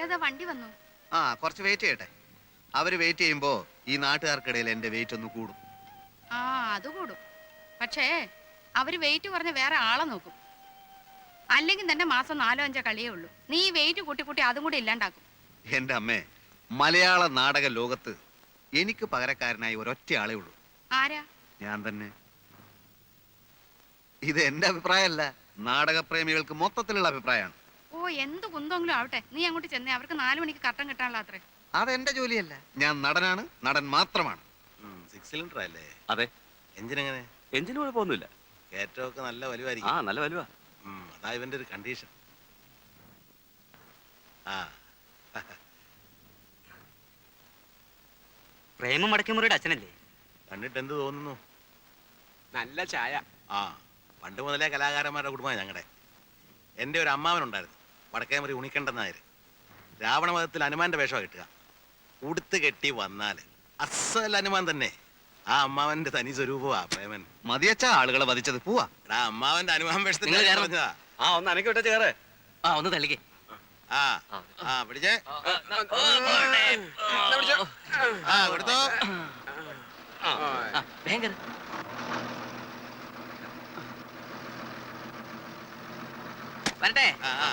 എടാ വണ്ടി വന്നു. ആ കുറച്ച് വെയിറ്റ് ചെയ്യട്ടെ. അവര് വെയിറ്റ് ചെയ്യുമ്പോ ഈ നാട്ടുകാർക്കിടയിൽ എന്റെ വെയിറ്റ് ഒന്ന് കൂടും. ആ അത് കൂടും. പക്ഷേ അവര് വെയിറ്റ് പറഞ്ഞ വേറെ ആളെ നോക്കും. അല്ലെങ്കിൽ തന്നെ മാസം 4-5 കളിയേ ഉള്ളൂ. നീ വെയിറ്റ് കൂട്ടി കൂട്ടി അതും കൂടി ഇല്ലാണ്ടാക്കും. എന്റെ അമ്മേ, മലയാള നാടക ലോകത്ത് എനിക്ക് പകരക്കാരനായി ഒരൊറ്റ ആളേ ഉള്ളൂ. ആരാ? ഞാൻ തന്നെ. ഇത് എന്റെ അഭിപ്രായമല്ല, നാടകപ്രേമികൾക്ക് മൊത്തത്തിലുള്ള അഭിപ്രായമാണ്. ഓ എന്ത് കുന്തെങ്കിലും ആവട്ടെ, നീ അങ്ങോട്ട് ചെന്നേ. അവർക്ക് 4 മണിക്ക് കട്ടൻ കിട്ടാനുള്ള അത്രേ. അതെന്റെ ജോലിയല്ല. ഞാൻ നടനാണ്, നടൻ മാത്രമാണ്. 6 സിലിണ്ടർ അല്ലേ? അതെ. എഞ്ചിൻ എങ്ങനെ? എഞ്ചിന് കുഴപ്പമൊന്നുമില്ല. കയറ്റമൊക്കെ നല്ല വലുവായിരിക്കും. ആ നല്ല വലുവാ. അതാ ഇവന്റെ ഒരു കണ്ടീഷൻ. ആ പ്രേമം വടക്കേമുറിയുടെ അച്ഛനല്ലേ? കണ്ടിട്ട് എന്ത് തോന്നുന്നു? നല്ല ചായ. ആ പണ്ട് മുതലേ കലാകാരന്മാരുടെ കുടുംബമാണ് ഞങ്ങളുടെ. എൻ്റെ ഒരു അമ്മാവനുണ്ടായിരുന്നു, വടക്കേമുറി ഉണിക്കണ്ടൻ നായർ. രാവണവധത്തിൽ ഹനുമാന്റെ വേഷമാണ് കിട്ടുക. ഉടുത്ത് കെട്ടി വന്നാൽ അസൽ ഹനുമാൻ തന്നെ. ആ അമ്മാവന്റെ തനി സ്വരൂപമാ പ്രേമൻ. മതിയച്ച ആളുകളെ വധിച്ചത്. പോവാ. എടാ അമ്മാവന്റെ ഹനുമാൻ വേഷത്തിൽ പറഞ്ഞതാ. ആ ഒന്ന് അനക്കി വിട്ട ചേറ്. ആ ഒന്ന് തള്ളിക്കേ. ആ ആ പിടിച്ചേ. ആ കൊടുത്തോ. ഭയങ്കര വരട്ടെ. ആ ആ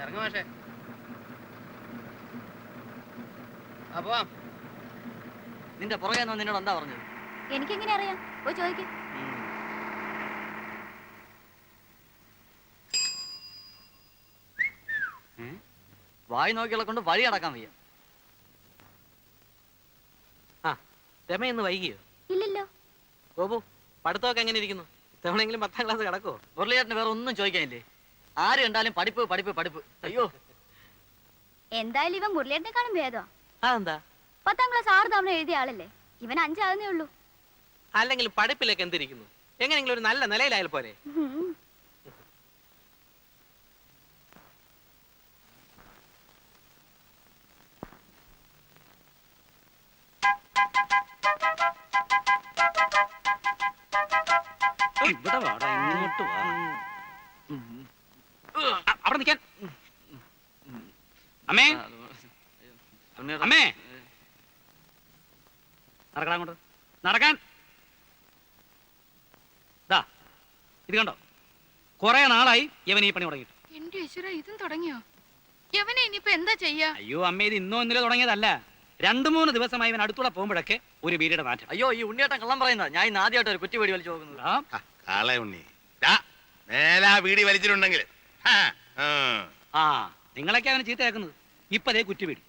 ഇറങ്ങ മാഷേ. നിന്റെ പുറകെ നിന്നോട് എന്താ പറഞ്ഞത്? എനിക്കെങ്ങനെ അറിയാം? പോയി ചോദിക്കും. വായി നോക്കിയുള്ള കൊണ്ട് വഴി അടക്കാൻ വയ്യ. ആ രമ ഇന്ന് വൈകിയോ? ഇല്ലല്ലോ. ഗോപു പഠിത്തമൊക്കെ എങ്ങനെ ഇരിക്കുന്നു? തവണെങ്കിലും 10ാം ക്ലാസ് കിടക്കുവോ? മുരളിയേട്ടന് വേറെ ഒന്നും ചോദിക്കാനില്ലേ? ആര് കണ്ടാലും പഠിപ്പ് പഠിപ്പ് പഠിപ്പ്. അയ്യോ എന്തായാലും ഇവൻ മുരളിയേട്ടനെക്കാളും ഭേദമാ. അതെന്താ? 10ാം ക്ലാസ് 6 തവണ എഴുതിയ ആളല്ലേ. ഇവൻ 5 ആകുന്നേ ഉള്ളൂ. അല്ലെങ്കിൽ പഠിപ്പിലേക്ക് എന്തിരിക്കുന്നു? എങ്ങനെയെങ്കിലും ഒരു നല്ല നിലയിലായാൽ പോലെ. ഇവിടെ വാടാ, ഇങ്ങോട്ട് വാ. അവിടെ നിൽക്കാൻ. അമ്മേ അമ്മേ നടക്കാൻ അങ്ങോട്ട് നടക്കാൻ. ഇത് കണ്ടോ, കുറെ നാളായി ഇവൻ ഈ പണി തുടങ്ങിയിട്ട്. എന്റെ ഈശ്വര, ഇതും തുടങ്ങിയോ? യവനെ ഇനിയിപ്പോ എന്താ ചെയ്യാ? അയ്യോ അമ്മേ, ഇത് ഇന്നോ ഇന്നലെ തുടങ്ങിയതല്ല. 2-3 ദിവസമായി ഇവൻ അടുത്തൂടെ പോകുമ്പോഴൊക്കെ ഒരു ബീഡിയുടെ നാറ്റം. അയ്യോ ഈ ഉണ്ണിയേട്ടൻ കള്ളം പറയുന്നത്. ഞാൻ ഇന്ന് ആദ്യമായിട്ട് ഒരു കുറ്റി വീടി വലിച്ചു നോക്കുന്നത്. കാളെ ഉണ്ണി മേലാ വീടി വലിച്ചിട്ടുണ്ടെങ്കിൽ ആ നിങ്ങളൊക്കെ അവനെ ചീത്തയാക്കുന്നത്. ഇപ്പതേ കുറ്റിപീടി,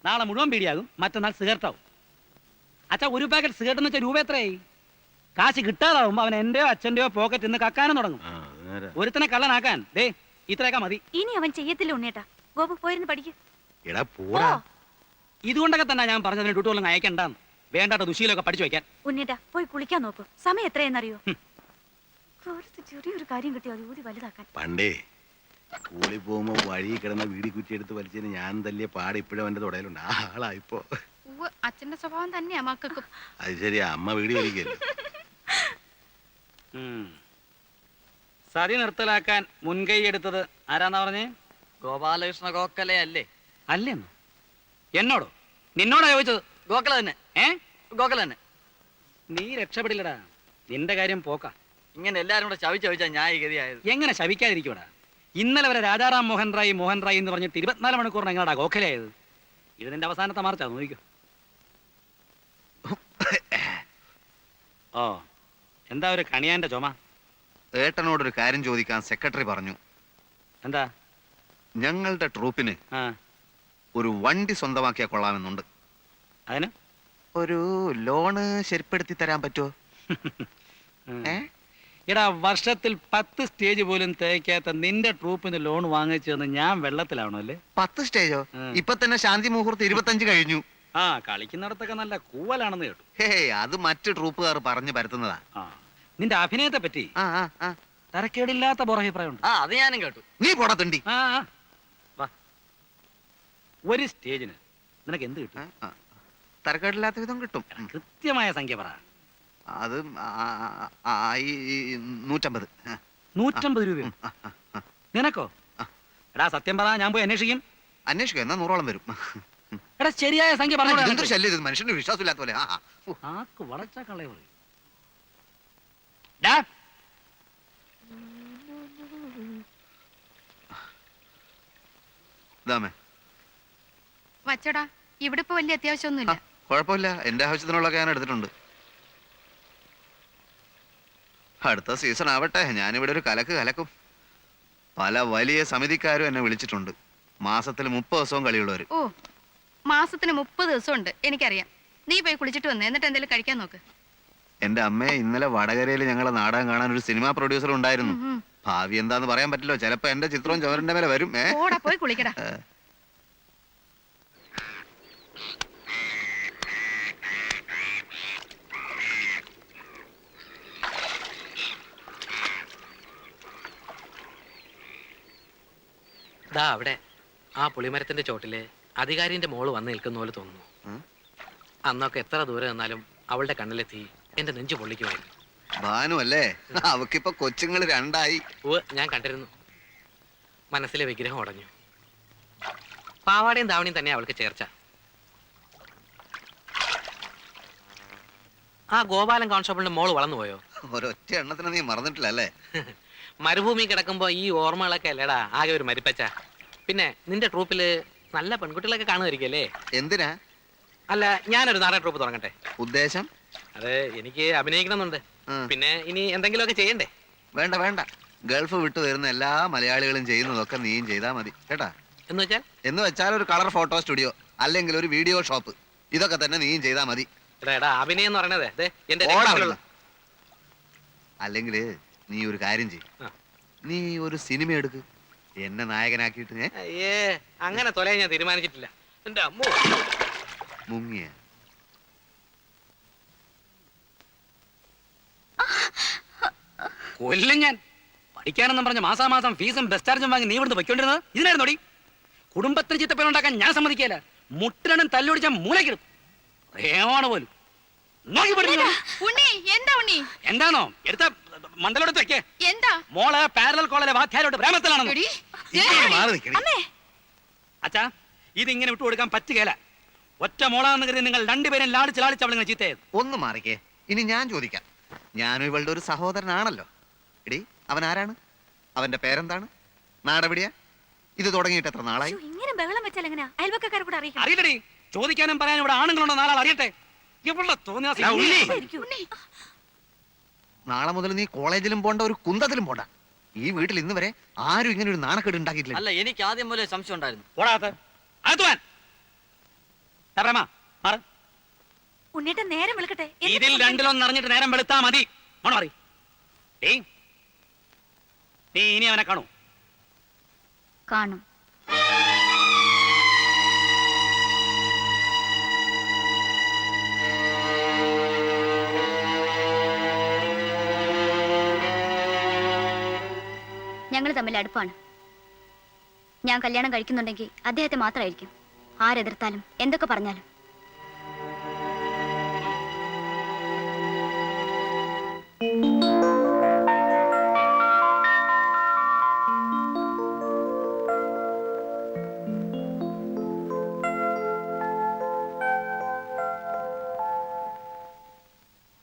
നാളെ മുഴുവൻ പീടിയാകും, മറ്റന്നാൾ സിഗരറ്റാവും. അച്ഛാ ഒരു പാക്കറ്റ് സിഗരറ്റ് എന്ന് വെച്ചാൽ രൂപ എത്രയായി? കാശ് കിട്ടാതാവുമ്പോ അവൻ എന്റെയോ അച്ഛന്റെയോ പോക്കറ്റ് നിന്ന് കക്കാനും തുടങ്ങും. ഒരുത്തനെ കള്ളനാക്കാൻ ദേ ഇത്രയൊക്കെ മതി. ഇനി അവൻ ചെയ്യത്തില്ല ഉണ്ണേട്ടാ. ഗോപു പോയിരുന്നു പഠിക്കും. ഇതുകൊണ്ടൊക്കെ തന്നെ ഞാൻ പറഞ്ഞതിന് ഡ്യൂട്ടികളും അയക്കണ്ടെന്ന്. വേണ്ടാത്ത ദുശീലൊക്കെ പഠിച്ചു വെക്കാൻ. ഉണ്ണേട്ടാ പോയി കുളിക്കാൻ നോക്കൂ. സമയം എത്രയെന്നറിയോ? ചെറിയൊരു കാര്യം കിട്ടിയോ അത് ഊതി വലുതാക്കാൻ. പണ്ടേ സ്കൂളിൽ പോകുമ്പോ വഴി കിടന്ന വീടി കുറ്റിയെടുത്ത് വലിച്ചതിന് ഞാൻ തല്ലിയ പാട് ഇപ്പോഴും അവന്റെ തുടയിലുണ്ട്. ആ ആളായിപ്പോ അച്ഛന്റെ സ്വഭാവം തന്നെയാ മക്കൾക്കും. അത് ശരിയാ, അമ്മ വീടി വലിക്കല്ലോ. സതി നിർത്തലാക്കാൻ മുൻകൈ എടുത്തത് ആരാന്നാ പറഞ്ഞേ? ഗോപാലകൃഷ്ണ ഗോഖലെ അല്ലേ? അല്ലെന്നോ? എന്നോടോ? നിന്നോടാ ചോദിച്ചത്? ഗോഖല തന്നെ. ഗോഖല തന്നെ. നീ രക്ഷപ്പെടില്ലടാ, നിന്റെ കാര്യം പോക്കാ. ഇങ്ങനെ എല്ലാരും കൂടെ ചവിച്ചാ ഞാൻ ഈ ഗതിയായത്. എങ്ങനെ ശവിക്കാതിരിക്കൂടാ? ഇന്നലെ വരെ രാജാറാം മോഹൻ റായ് എന്ന് പറഞ്ഞിട്ട് 24 മണിക്കൂറിന് എങ്ങനെയാ ഗോഖലയായത്? ഇത് നിന്റെ അവസാനത്തെ മാർച്ചാ, നോക്കിക്കോ. ഓ എന്താ ഒരു കണിയാന്റെ ചുമ? ഏട്ടനോടൊരു കാര്യം ചോദിക്കാൻ സെക്രട്ടറി പറഞ്ഞു. എന്താ? ഞങ്ങളുടെ ട്രൂപ്പിന് ഒരു വണ്ടി സ്വന്തമാക്കിയാൽ കൊള്ളാമെന്നുണ്ട്. അതിന് ഒരു ലോണ് ശരിപ്പെടുത്തി തരാൻ പറ്റുമോ? എടാ, വർഷത്തിൽ 10 സ്റ്റേജ് പോലും തേക്കാത്ത നിന്റെ ട്രൂപ്പിന് ലോൺ വാങ്ങിച്ചെന്ന് ഞാൻ വെള്ളത്തിലാവണോ അല്ലേ? 10 സ്റ്റേജോ? ഇപ്പൊ തന്നെ ശാന്തി മുഹൂർത്തം 25 കഴിഞ്ഞു. ആ കളിക്കുന്നിടത്തൊക്കെ നല്ല കൂവലാണെന്ന് കേട്ടു. ഹേ, അത് മറ്റു ട്രൂപ്പുകാർ പറഞ്ഞു പരത്തുന്നതാ. നിന്റെ അഭിനയത്തെ പറ്റി തരക്കേടില്ലാത്ത പുറഭിപ്രായമുണ്ട്. അത് ഞാനും കേട്ടു. നീ പോടത്തുണ്ടി. ഒരു സ്റ്റേജിന് നിനക്ക് എന്ത് കിട്ടും? തരക്കേടില്ലാത്ത വിധം കിട്ടും. കൃത്യമായ സംഖ്യ പറ. അത് ഈ 150. 150 രൂപയോ? നിനക്കോ? എടാ സത്യം പറ, ഞാൻ പോയി അന്വേഷിക്കും. അന്വേഷിക്കും, എന്നാ 100ഓളം വരും. എടാ ശരിയായ സംഖ്യ പറഞ്ഞു. എന്തൊരു ശല്യം ഇത്, മനുഷ്യന് വിശ്വാസമില്ലാത്ത പോലെ. ആക്ക് വളച്ചാ കള്ളേ പറയും. വച്ചടാ, ഇവിടെ ഇപ്പൊ വലിയ അത്യാവശ്യമൊന്നുമില്ല. കുഴപ്പമില്ല, എന്റെ ആവശ്യത്തിനുള്ളതൊക്കെ ഞാൻ എടുത്തിട്ടുണ്ട്. അടുത്ത സീസൺ ആവട്ടെ, ഞാനിവിടെ ഒരു കലക്ക് കലക്കും. പല വലിയ സമിതിക്കാരും എന്നെ വിളിച്ചിട്ടുണ്ട്. മാസത്തിൽ 30 ദിവസവും കളിയുള്ളവര്. ഓ, മാസത്തിന് 30 ദിവസം ഉണ്ട്, എനിക്കറിയാം. നീ പോയി കുളിച്ചിട്ട് വന്നേ, എന്നിട്ട് എന്തെങ്കിലും കഴിക്കാൻ നോക്ക്. എന്റെ അമ്മയെ ഇന്നലെ വടകരയിൽ ഞങ്ങളെ നാടകം കാണാൻ ഒരു സിനിമാ പ്രൊഡ്യൂസർ ഉണ്ടായിരുന്നു. ഭാവി എന്താന്ന് പറയാൻ പറ്റില്ലോ, ചിലപ്പോ എന്റെ ചിത്രവും ചുവരിന്റെ മേലെ വരും. ഓടാ, പോയി കുളിക്കടാ. ദാ അവിടെ ആ പുളിമരത്തിന്റെ ചോട്ടില് അധികാരിന്റെ മോള് വന്ന് നിൽക്കുന്ന പോലെ തോന്നുന്നു. അന്നൊക്കെ എത്ര ദൂരെ നിന്നാലും അവളുടെ കണ്ണിലെത്തി എന്റെ നെഞ്ചു പൊള്ളിക്കുമായിരുന്നു. ഭാനു അല്ലേ? അവക്കിപ്പോ കൊച്ചുങ്ങൾ 2 ഓ, ഞാൻ കണ്ടിരുന്നു. മനസ്സിലെ വിഗ്രഹം ഉടഞ്ഞു. പാവാടയും ധാവണിയും തന്നെ അവൾക്ക് ചേർച്ച. ആ ഗോപാലൻ കോൺസ്റ്റബിളിന്റെ മോള് വളർന്നു പോയോ? ഒരൊറ്റ എണ്ണത്തിന് നീ മറന്നിട്ടില്ല അല്ലേ? മരുഭൂമി കിടക്കുമ്പോ ഈ ഓർമ്മകളൊക്കെ അല്ലേടാ ആകെ ഒരു മരിപ്പച്ച. പിന്നെ നിന്റെ ട്രൂപ്പില് നല്ല പെൺകുട്ടികളൊക്കെ കാണുമായിരിക്കല്ലേ? എന്തിനാ? അല്ല, ഞാനൊരു നാടക ട്രൂപ്പ് തുടങ്ങട്ടെ. ഉദ്ദേശം? അത് എനിക്ക് അഭിനയിക്കണമെന്നുണ്ട്. പിന്നെ ഇനി എന്തെങ്കിലുമൊക്കെ ചെയ്യണ്ടേ? വേണ്ട വേണ്ട, ഗൾഫ് വിട്ടു വരുന്ന എല്ലാ മലയാളികളും ചെയ്യുന്നതൊക്കെ നീയും ചെയ്താൽ മതി കേട്ടാ. എന്ന് വെച്ചാൽ ഒരു കളർ ഫോട്ടോ സ്റ്റുഡിയോ അല്ലെങ്കിൽ ഒരു വീഡിയോ ഷോപ്പ്, ഇതൊക്കെ തന്നെ നീയും ചെയ്താൽ മതി. അഭിനയം എന്ന് പറയണത് അല്ലെങ്കിൽ നീ ഒരു കാര്യം ചെയ്യും, നീ ഒരു സിനിമ എടുക്ക്, എന്നെ നായകനാക്കിയിട്ട്. അയ്യേ, അങ്ങനെ തൊലയാൻ ഞാൻ തീരുമാനിച്ചിട്ടില്ല. എന്റെ അമ്മോ, മുങ്ങിയ കൊല്ലും ഞാൻ. പഠിക്കാനെന്നും പറഞ്ഞ മാസാമാസം ഫീസും ബസ് ചാർജും വാങ്ങി നീ ഇവിടുന്ന് വെക്കൊണ്ടിരുന്നത് ഇതിനായിരുന്നോടി? കുടുംബത്തിന് ചിത്തപ്പേരുണ്ടാക്കാൻ ഞാൻ സമ്മതിക്കില്ല. മുട്ടിനും തല്ലുപിടിച്ച മൂലക്കിടും. പ്രേമാണ് പോലും. എന്താണോ എടുത്ത മണ്ടലോടത്ത് വെക്കേ? എന്താ മോള് പാരലൽ കോളേജിലെ വാധ്യാരോട് പ്രേമത്തിലാണെന്ന്. അച്ഛാ, ഇതിങ്ങനെ വിട്ടു കൊടുക്കാൻ പറ്റുകയില്ല. ഒറ്റ മോളാന്ന് കരുതി നിങ്ങൾ രണ്ടുപേരും ലാളിച്ച് ലാളിച്ച് അവളിങ്ങനെ ചീത്തയത്. ഒന്ന് മാറിക്കേ. ഇനി ഞാൻ ചോദിക്കാം, ഞാനും ഇവളുടെ ഒരു സഹോദരനാണല്ലോ. എടി, അവൻ ആരാണ്? അവന്റെ പേരെന്താണ്? നാടെവിടെയാ? ഇത് തുടങ്ങിയിട്ട് എത്ര നാളായി? ഇങ്ങനെ ബഹളം വെച്ചാൽ എങ്ങനെയാ അയൽവക്കക്കാരെ കൂടെ അറിയിക്കണം? അറിയില്ലടി, ചോദിക്കാനും പറയാനും ഇവിടെ ആണുങ്ങളുണ്ടോ? നാലാൾ അറിയട്ടെ. ഇവളുടെ നാളെ മുതൽ നീ കോളേജിലും പോണ്ട, ഒരു കുന്തത്തിലും പോണ്ട. ഈ വീട്ടിൽ ഇന്ന് വരെ ആരും ഇങ്ങനെ ഒരു നാണക്കേട് ഉണ്ടാക്കിയിട്ടില്ല. അല്ല, എനിക്ക് ആദ്യം പോലെ സംശയം ഉണ്ടായിരുന്നു. ഉണ്ണിയേട്ടൻ നേരം വിളിക്കട്ടെ. ഇതിൽ രണ്ടിലൊന്നും അറിഞ്ഞിട്ട് നേരം വെളുത്താ മതി. മാറി നീ ഇനി അവനെ കാണൂ? കാണും. ഞങ്ങൾ തമ്മിൽ അടുപ്പാണ്. ഞാൻ കല്യാണം കഴിക്കുന്നുണ്ടെങ്കിൽ അദ്ദേഹത്തെ മാത്രമായിരിക്കും. ആരെതിർത്താലും എന്തൊക്കെ പറഞ്ഞാലും.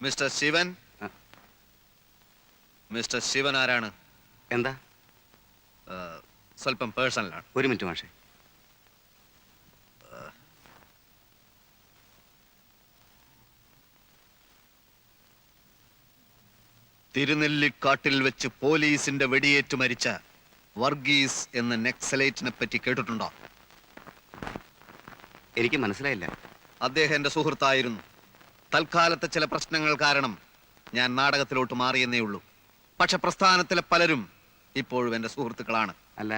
മിസ്റ്റർ ശിവൻ, മിസ്റ്റർ ശിവൻ ആരാണ്? എന്താ? സ്വല്പം പേഴ്സണലാണ്. ഒരു മിനിറ്റ് മാഷേ. തിരുനെല്ലിക്കാട്ടിൽ വെച്ച് പോലീസിന്റെ വെടിയേറ്റ് മരിച്ച വർഗീസ് എന്ന നെക്സലൈറ്റിനെ പറ്റി കേട്ടിട്ടുണ്ടോ? എനിക്ക് മനസ്സിലായില്ല. അദ്ദേഹം എന്റെ സുഹൃത്തായിരുന്നു. തൽക്കാലത്തെ ചില പ്രശ്നങ്ങൾ കാരണം ഞാൻ നാടകത്തിലോട്ട് മാറിയെന്നേ ഉള്ളൂ. പക്ഷെ പ്രസ്ഥാനത്തിലെ പലരും ഇപ്പോഴും എന്റെ സുഹൃത്തുക്കളാണ്. അല്ല,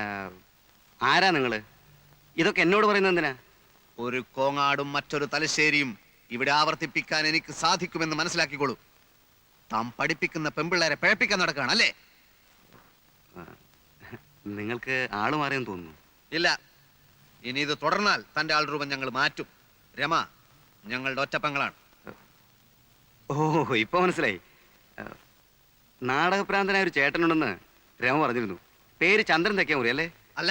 ആരാ നിങ്ങള്? ഇതൊക്കെ എന്നോട് പറയുന്നത് എന്തിനാ? ഒരു കോങ്ങാടും മറ്റൊരു തലശ്ശേരിയും ഇവിടെ ആവർത്തിപ്പിക്കാൻ എനിക്ക് സാധിക്കുമെന്ന് മനസ്സിലാക്കിക്കോളൂ. താൻ പഠിപ്പിക്കുന്ന പെമ്പിള്ളേരെ പിഴപ്പിക്കാൻ നടക്കുകയാണ് അല്ലേ? നിങ്ങൾക്ക് ആള് മാറിയെന്ന് തോന്നുന്നു. ഇല്ല, ഇനി ഇത് തുടർന്നാൽ തന്റെ ആൾ രൂപം ഞങ്ങൾ മാറ്റും. രമ ഞങ്ങളുടെ ഒറ്റപ്പങ്ങളാണ്. ഓ ഇപ്പൊ മനസ്സിലായി. നാടകപ്രാന്തനായ ഒരു ചേട്ടനുണ്ടെന്ന് രമ പറഞ്ഞിരുന്നു. പേര് ചന്ദ്രൻ തെക്കേ മുറി അല്ലേ? അല്ല,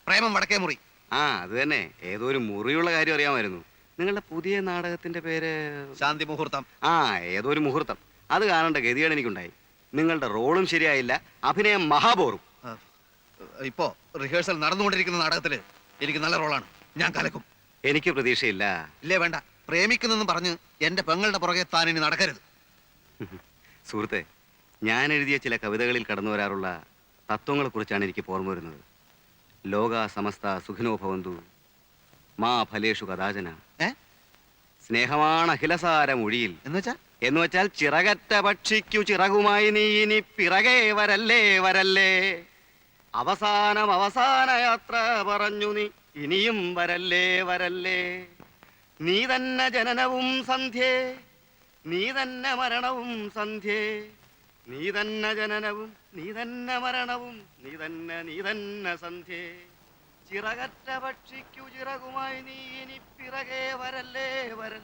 പ്രേമം വടക്കേ മുറി. ആ അത് തന്നെ. ഏതോ ഒരു മുറിയുള്ള കാര്യം അറിയാമായിരുന്നു. നിങ്ങളുടെ പുതിയ നാടകത്തിന്റെ പേര്? ശാന്തി മുഹൂർത്തം. ആ ഏതോ ഒരു മുഹൂർത്തം. അത് കാണേണ്ട ഗതികേട് എനിക്കുണ്ടായി. നിങ്ങളുടെ റോളും ശരിയായില്ല, അഭിനയം മഹാബോറും. ഇപ്പോ റിഹേഴ്സൽ നടന്നുകൊണ്ടിരിക്കുന്ന നാടകത്തില് എനിക്ക് നല്ല റോളാണ്. ഞാൻ കലക്കും. എനിക്ക് പ്രതീക്ഷയില്ല. ഇല്ലേ വേണ്ട. പ്രേമിക്കുന്നെന്ന് പറഞ്ഞ് എന്റെ പെങ്ങളുടെ പുറകെ താൻ ഇനി നടക്കരുത്. സുഹൃത്തെ, ഞാൻ എഴുതിയ ചില കവിതകളിൽ കടന്നു വരാറുള്ള തത്വങ്ങളെക്കുറിച്ചാണ് എനിക്ക് ഓർമ്മ വരുന്നത്. ലോക സമസ്ത സുഖിനോ ഭവന്തു മാ ഫലേഷു കഥാചന. സ്നേഹമാണ് അഖിലസാര മൊഴിയിൽ എന്ന് വെച്ചാൽ ചിറകറ്റ പക്ഷിക്കു ചിറകുമായി നീ ഇനി പിറകെ വരല്ലേ വരല്ലേ. അവസാന യാത്ര പറഞ്ഞു നീ ഇനിയും വരല്ലേ വരല്ലേ. നീ തന്നെ ജനനവും സന്ധ്യേ, നീ തന്നെ മരണവും സന്ധ്യേ. നീ തന്നെ ജനനവും നീ തന്നെ മരണവും നീ തന്നെ സന്ധ്യേ. ചിറകറ്റ പക്ഷിക്കു ചിറകുമായി നീ ഇനി പിറകെ വരല്ലേ വരൽ.